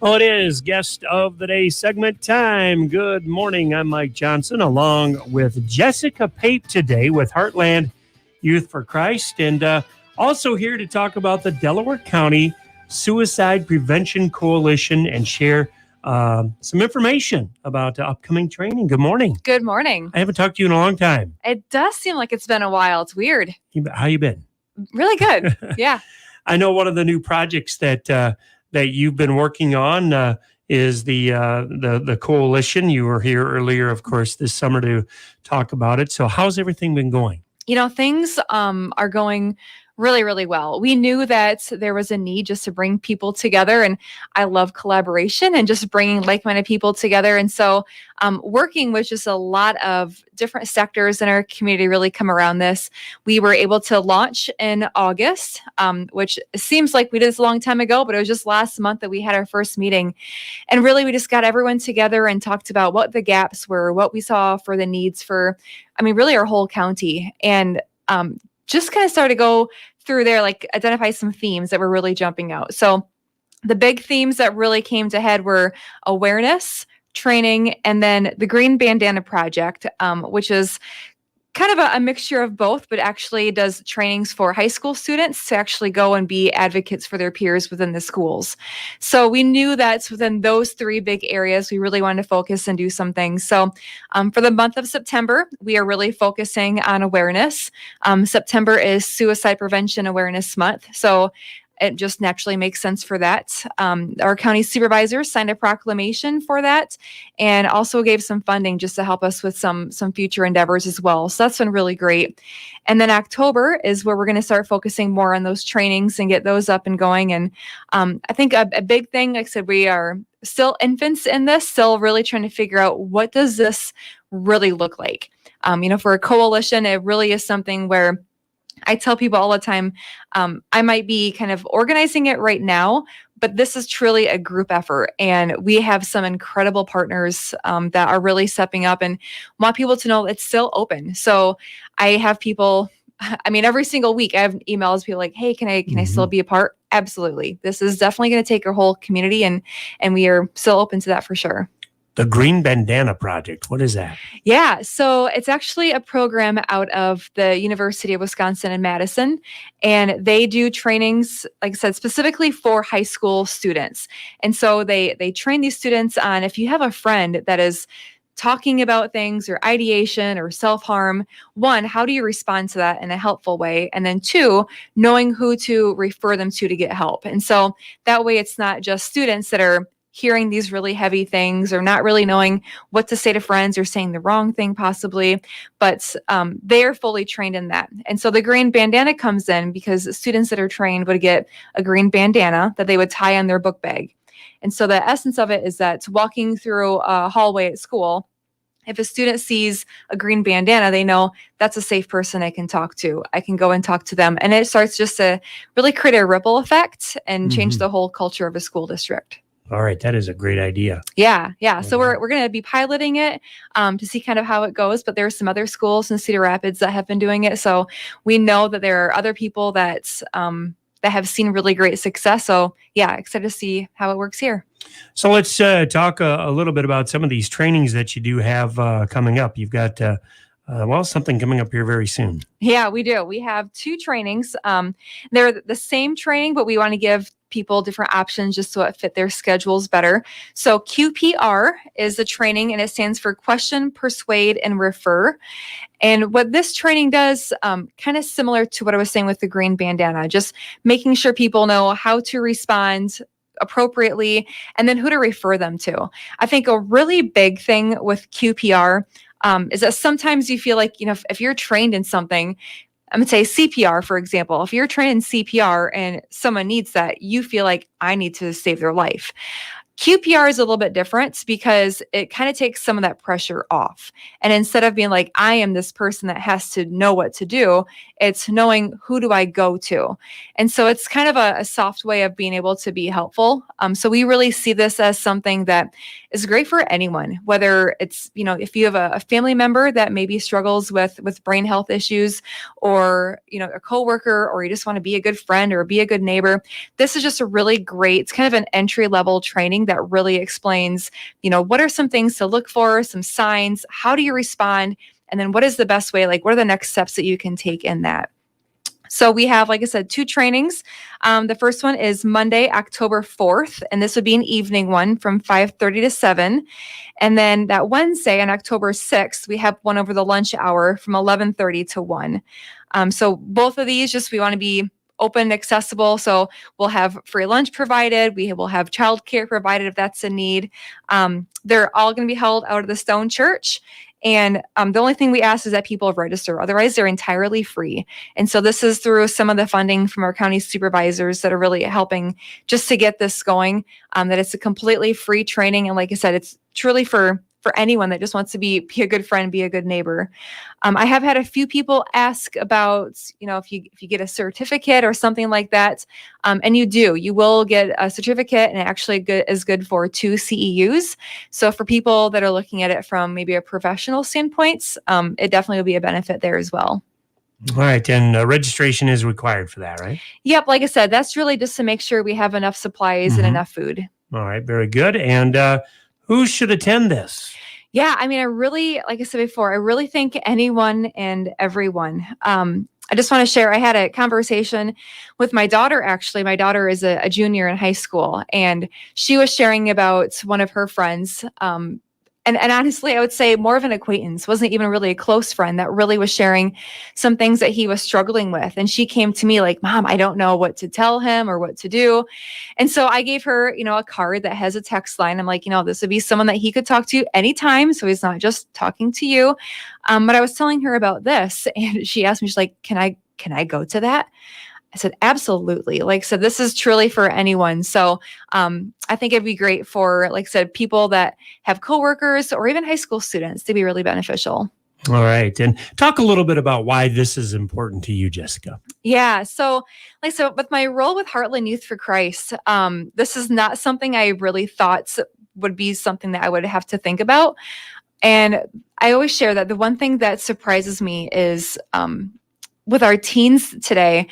Well, it is guest of the day segment time. Good morning. I'm Mike Johnson, along with Jessica Pape today with Heartland Youth for Christ, and also here to talk about the Delaware County Suicide Prevention Coalition and share some information about upcoming training. Good morning. Good morning. I haven't talked to you in a long time. It does seem like it's been a while. It's weird. How you been? Really good. Yeah. I know one of the new projects that you've been working on is the coalition. You were here earlier, of course, this summer to talk about it. So how's everything been going? Things are going really, really well. We knew that there was a need just to bring people together, and I love collaboration and just bringing like-minded people together. And so working with just a lot of different sectors in our community really come around this. We were able to launch in August, which seems like we did this a long time ago, but it was just last month that we had our first meeting. And really, we just got everyone together and talked about what the gaps were, what we saw for the needs for, really our whole county. And just kind of started to go through there, like identify some themes that were really jumping out. So the big themes that really came to head were awareness, training, and then the Green Bandana Project, which is kind of a mixture of both, but actually does trainings for high school students to actually go and be advocates for their peers within the schools. So we knew that within those three big areas, we really wanted to focus and do some things. So for the month of September, we are really focusing on awareness. September is Suicide Prevention Awareness Month. So it just naturally makes sense for that. Our county supervisors signed a proclamation for that and also gave some funding just to help us with some future endeavors as well. So that's been really great. And then October is where we're going to start focusing more on those trainings and get those up and going. And I think a big thing, like I said, we are still infants in this, still really trying to figure out what does this really look like. For a coalition, it really is something where I tell people all the time, I might be kind of organizing it right now, but this is truly a group effort. And we have some incredible partners that are really stepping up and want people to know it's still open. So I have people, every single week I have emails, people like, hey, can I still be a part? Absolutely. This is definitely going to take our whole community and we are still open to that for sure. The Green Bandana Project. What is that? Yeah, so it's actually a program out of the University of Wisconsin in Madison, and they do trainings, like I said, specifically for high school students. And so they train these students on if you have a friend that is talking about things or ideation or self-harm, one, how do you respond to that in a helpful way? And then two, knowing who to refer them to get help. And so that way it's not just students that are hearing these really heavy things or not really knowing what to say to friends or saying the wrong thing possibly, but they are fully trained in that. And so the green bandana comes in because students that are trained would get a green bandana that they would tie on their book bag. And so the essence of it is that walking through a hallway at school, if a student sees a green bandana, they know that's a safe person I can talk to. I can go and talk to them. And it starts just to really create a ripple effect and change the whole culture of a school district. All right, that is a great idea. Yeah. So we're going to be piloting it to see kind of how it goes. But there are some other schools in Cedar Rapids that have been doing it. So we know that there are other people that have seen really great success. So yeah, excited to see how it works here. So let's talk a little bit about some of these trainings that you do have coming up. You've got something coming up here very soon. Yeah, we do. We have two trainings. They're the same training, but we want to give people different options just so it fit their schedules better. So QPR is the training, and it stands for Question, Persuade, and Refer. And what this training does, kind of similar to what I was saying with the green bandana, just making sure people know how to respond appropriately and then who to refer them to. I think a really big thing with QPR is that sometimes you feel like, if you're trained in something, I'm going to say CPR, for example. If you're trained in CPR and someone needs that, you feel like I need to save their life. QPR is a little bit different because it kind of takes some of that pressure off. And instead of being like, I am this person that has to know what to do, It's knowing who do I go to. And so it's kind of a soft way of being able to be helpful. So we really see this as something that is great for anyone, whether it's, if you have a family member that maybe struggles with brain health issues, or, a coworker, or you just want to be a good friend or be a good neighbor. This is just a really great, it's kind of an entry level training that really explains, what are some things to look for, some signs, how do you respond? And then what is the best way? Like, what are the next steps that you can take in that? So we have, like I said, 2 trainings. The first one is Monday, October 4th, and this would be an evening one from 5:30 to 7. And then that Wednesday on October 6th, we have one over the lunch hour from 11:30 to 1. So both of these, we want to be open, accessible. So we'll have free lunch provided. We will have childcare provided if that's a need. They're all going to be held out of the Stone Church. And the only thing we ask is that people register. Otherwise, they're entirely free. And so this is through some of the funding from our county supervisors that are really helping just to get this going, that it's a completely free training. And like I said, it's truly for anyone that just wants to be a good friend, be a good neighbor. I have had a few people ask about, if you get a certificate or something like that, and you will get a certificate, and it actually is good for 2 CEUs. So for people that are looking at it from maybe a professional standpoint, it definitely will be a benefit there as well. All right. And registration is required for that, right? Yep. Like I said, that's really just to make sure we have enough supplies and enough food. All right. Very good. And who should attend this? Yeah, I mean, like I said before, I really think anyone and everyone. I just want to share, I had a conversation with my daughter, actually. My daughter is a junior in high school, and she was sharing about one of her friends. And honestly, I would say more of an acquaintance, wasn't even really a close friend, that really was sharing some things that he was struggling with. And she came to me like, Mom, I don't know what to tell him or what to do. And so I gave her, a card that has a text line. I'm like, this would be someone that he could talk to anytime. So he's not just talking to you. But I was telling her about this, and she asked me, she's like, can I go to that? I said, absolutely. Like I said, this is truly for anyone. So I think it'd be great for, like I said, people that have coworkers or even high school students to be really beneficial. All right. And talk a little bit about why this is important to you, Jessica. Yeah. So with my role with Heartland Youth for Christ, this is not something I really thought would be something that I would have to think about. And I always share that the one thing that surprises me is with our teens today,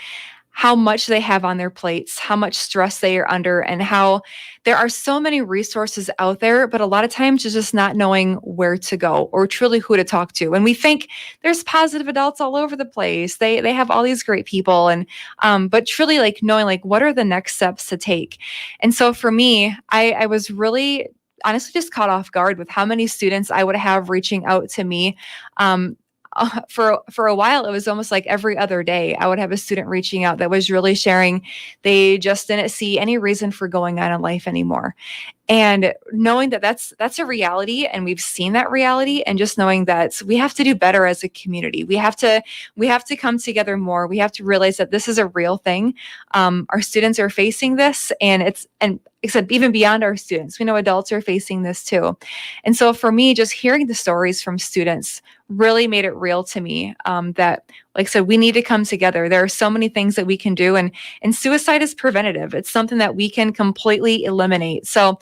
how much they have on their plates, how much stress they are under, and how there are so many resources out there, but a lot of times it's just not knowing where to go or truly who to talk to. And we think there's positive adults all over the place. They have all these great people, and but truly like knowing like what are the next steps to take. And so for me, I was really honestly just caught off guard with how many students I would have reaching out to me. For a while, it was almost like every other day I would have a student reaching out that was really sharing they just didn't see any reason for going on in life anymore. And knowing that that's a reality, and we've seen that reality, and just knowing that we have to do better as a community. We have to come together more. We have to realize that this is a real thing. Our students are facing this, and except even beyond our students, we know adults are facing this too. And so for me, just hearing the stories from students really made it real to me, that, like I said, we need to come together. There are so many things that we can do, and suicide is preventative. It's something that we can completely eliminate. So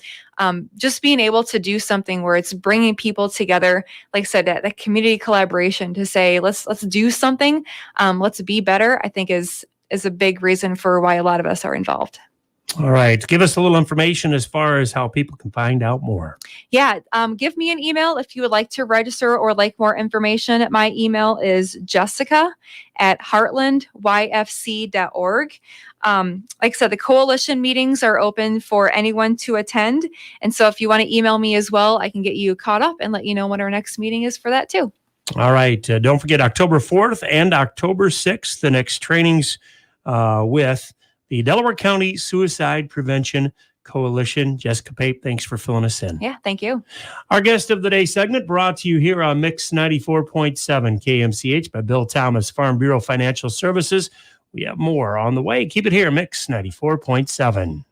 just being able to do something where it's bringing people together, like I said, that community collaboration to say, let's do something, let's be better, I think is a big reason for why a lot of us are involved. All right. Give us a little information as far as how people can find out more. Yeah. Give me an email if you would like to register or like more information. My email is jessica@heartlandyfc.org. Like I said, the coalition meetings are open for anyone to attend. And so if you want to email me as well, I can get you caught up and let you know when our next meeting is for that too. All right. Don't forget October 4th and October 6th, the next trainings with the Delaware County Suicide Prevention Coalition. Jessica Pape, thanks for filling us in. Yeah, thank you. Our guest of the day segment brought to you here on Mix 94.7 KMCH by Bill Thomas Farm Bureau Financial Services. We have more on the way. Keep it here, Mix 94.7.